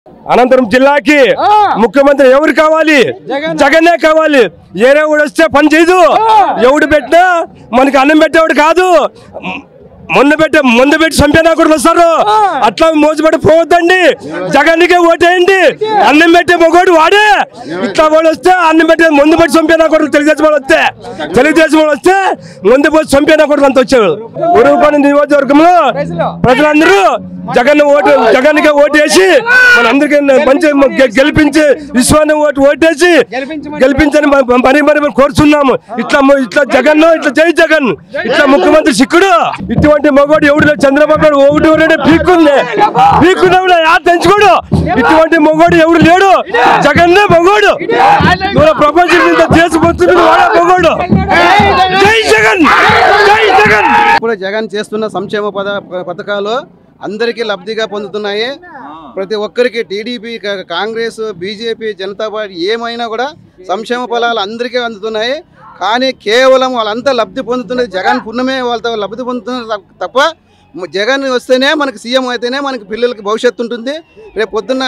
అనంతపురం జిల్లాకి ముఖ్యమంత్రి ఎవరు కావాలి? జగనే కావాలి. ఏరే కూడా వస్తే పని చేయదు. ఎవడు పెట్టినా మనకి అన్నం పెట్టేవాడు కాదు. ముందు పెట్టి చంపేనా కూడా వస్తారు. అట్లా మోసపడి పోవద్దండి. జగన్కే ఓటేయండి. అన్నం పెట్టే మగోడు వాడే. ఇట్లా వాడు వస్తే అన్నం పెట్టే ముందు పెట్టి చంపేనా కూడా తెలుగుదేశం వాళ్ళు వస్తే ముందు పోయి చంపేనా కూడా అంత వచ్చారు. ఉరువుపల్లి నియోజకవర్గంలో ప్రజలందరూ జగన్కే ఓటేసి మనందరికీ మంచి గెలిపించి విశ్వాన్ని ఓటేసి గెలిపించని మరి కోరుతున్నాము. ఇట్లా జగన్ ఇట్లా జై జగన్ ఇట్లా ముఖ్యమంత్రి సిక్కుడు. ఇటువంటి మగోడు ఎవడు చంద్రబాబు నాయుడు ఒకటి పీక్కున్నాడు తెంచుకోడు. ఇటువంటి మగోడు ఎవడు లేడు. జగన్నే మగోడు. ప్రపంచం మీద దేశభక్తుడు వాడే మగోడు. జై జగన్ జై జగన్. ఇప్పుడు జగన్ చేస్తున్న సంక్షేమ పథకాలు అందరికీ లబ్ధిగా పొందుతున్నాయి. ప్రతి ఒక్కరికి TDP, Congress, BJP, Janata party ఏమైనా కూడా సంక్షేమ ఫలాలు అందరికీ అందుతున్నాయి. కానీ కేవలం వాళ్ళంతా లబ్ధి పొందుతున్నది జగన్ పుణ్యమే. వాళ్ళతో లబ్ధి పొందుతున్నారు తప్ప జగన్ వస్తేనే మనకి సీఎం అయితేనే మనకి పిల్లలకి భవిష్యత్తు ఉంటుంది. రేపు పొద్దున్న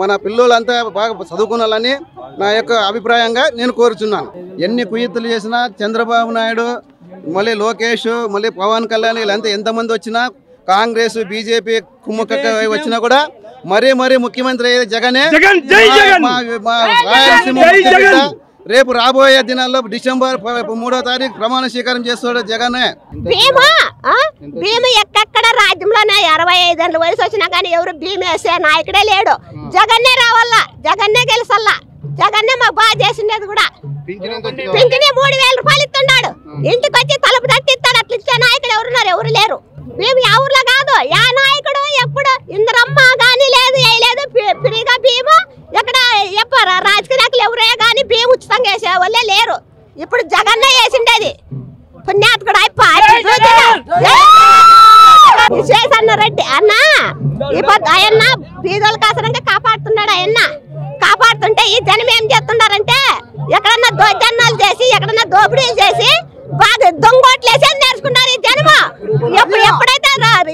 మన పిల్లలంతా బాగా చదువుకోవాలని నా యొక్క అభిప్రాయంగా నేను కోరుచున్నాను. ఎన్ని కుయుత్తులు చేసినా చంద్రబాబు నాయుడు, మళ్ళీ లోకేష్, మళ్ళీ పవన్ కళ్యాణ్ వీళ్ళంతా ఎంతమంది వచ్చినా, కాంగ్రెస్, బీజేపీ కుమ్మక్క వచ్చినా కూడా మరీ ముఖ్యమంత్రి అయ్యేది జగనే. రేపు రాబోయే దినాల్లో డిసెంబర్ 3వ తారీఖు ప్రమాణ స్వీకారం చేస్తాడు జగనే. భీమ ఎక్కడ రాజ్యంలోనే 65 ఏళ్ళ వయసు వచ్చినా కానీ ఎవరు భీమ వేసే నాయకుడే లేడు. జగన్నే రావాలా, జగన్నే గెలిసల్లా. జగన్నే మాకు బాగా చేసిండేది కూడా. పింఛని 3000 రూపాయలు ఇస్తున్నాడు. ఇంటికి వచ్చి తలుపు తట్టి ఇస్తాడు. అట్లా ఇచ్చే నాయకుడు ఎవరున్నారు? ఎవరు లేరు. మేము ఎవరిలో కాదు. యా నాయకుడు ఎప్పుడు ఇంద్రమ్మ కానీ లేదు, వేయలేదు. ఫ్రీగా భీము ఎక్కడ రాజకీయ నాయకులు ఎవరే కానీ భీము ఉచితంగా వేసే వాళ్ళే లేరు. ఇప్పుడు జగన్నే వేసిండేది. పుణ్యాత్కుడు విశ్వేశ్వర రెడ్డి అన్న ఆయన బీదోళ్ళ కాసరంగా కాపాడుతున్నాడు. ఆయన కాపాడుతుంటే ఈ జనం ఏం చేస్తున్నారంటే ఎక్కడన్నా దోజన్నాలు చేసి, ఎక్కడన్నా దోపిడీలు చేసి బాగా దొంగోట్లేసి నేర్చుకున్నారు ఈ జనము.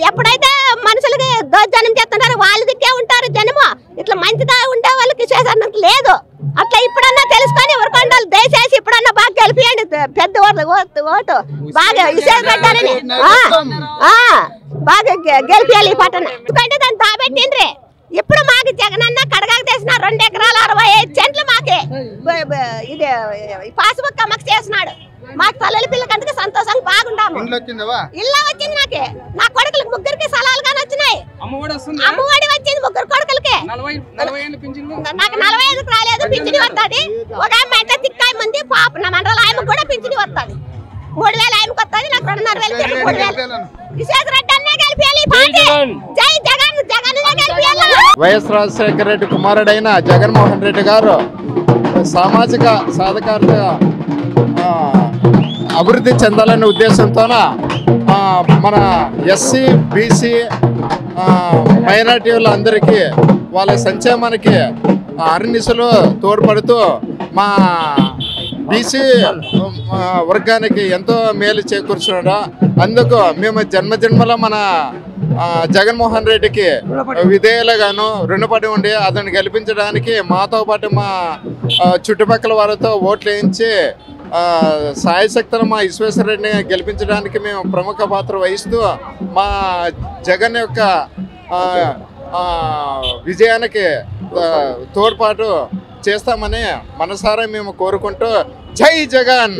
ఎప్పుడైతే మనుషులకి దోజనం చేస్తున్నారో వాళ్ళ దిక్కే ఉంటారు జనము. ఇట్లా మంచిగా ఉండే వాళ్ళకి చేసినట్టు లేదు. అట్లా ఇప్పుడన్నా తెలుసుకొని ఎవరికొండలు దయచేసి ఇప్పుడన్నా బాగా గెలిపియండి. పెద్ద ఓటు బాగా విశేషపెట్టారని బాగా గెలిపియాలి ఈ పట్టణ. ఎందుకంటే దాన్ని దాబెట్టిండ్రి. ఇప్పుడు మాకు జగనన్న కడగాకు తెసిన 2 ఎకరాల 65 సెంట్లు మాకే ఇది పాస్బుక్ మాకు చేసినాడు. మాకు తల్లి పిల్లలకి అందుకే సంతోషంగా బాగుండాము. ఇల్లు వచ్చింది నాకే. నా కొడుకులకి 3కి స్థలాలు కానీ వచ్చినాయి. అమ్మఒడి వచ్చింది 3 కొడుకులకి. నాకు 45 రాలేదు. పింఛని వస్తుంది. ఒక ఆమె అయితే తిక్కాయి మంది పాప నా మండల ఆయనకు కూడా పింఛని వస్తుంది. 3000 ఆయనకు వస్తుంది. నాకు 2,500 3000. విశేష రెడ్డి అన్నే గెలిపియాలి. జై జగన్ జగన్నే గెలిపియాలి. వైఎస్ రాజశేఖర రెడ్డి కుమారుడైన జగన్మోహన్ రెడ్డి గారు సామాజిక సాధికారత అభివృద్ధి చెందాలనే ఉద్దేశంతోన మన ఎస్సీ, బీసీ, మైనార్టీల అందరికీ వాళ్ళ సంక్షేమానికి అర్నిశలు తోడ్పడుతూ మా బీసీ వర్గానికి ఎంతో మేలు చేకూర్చున్నాడు. అందుకు మేము జన్మజన్మల మన జగన్మోహన్ రెడ్డికి విధేయులుగాను రుణపడి ఉండి అతన్ని గెలిపించడానికి మాతో పాటు మా చుట్టుపక్కల వారితో ఓట్లు వేయించి సాయశక్తులు మా విశ్వేశ్వర రెడ్డిని గెలిపించడానికి మేము ప్రముఖ పాత్ర వహిస్తూ మా జగన్ యొక్క విజయానికి తోడ్పాటు చేస్తామని మనసారా మేము కోరుకుంటూ జై జగన్.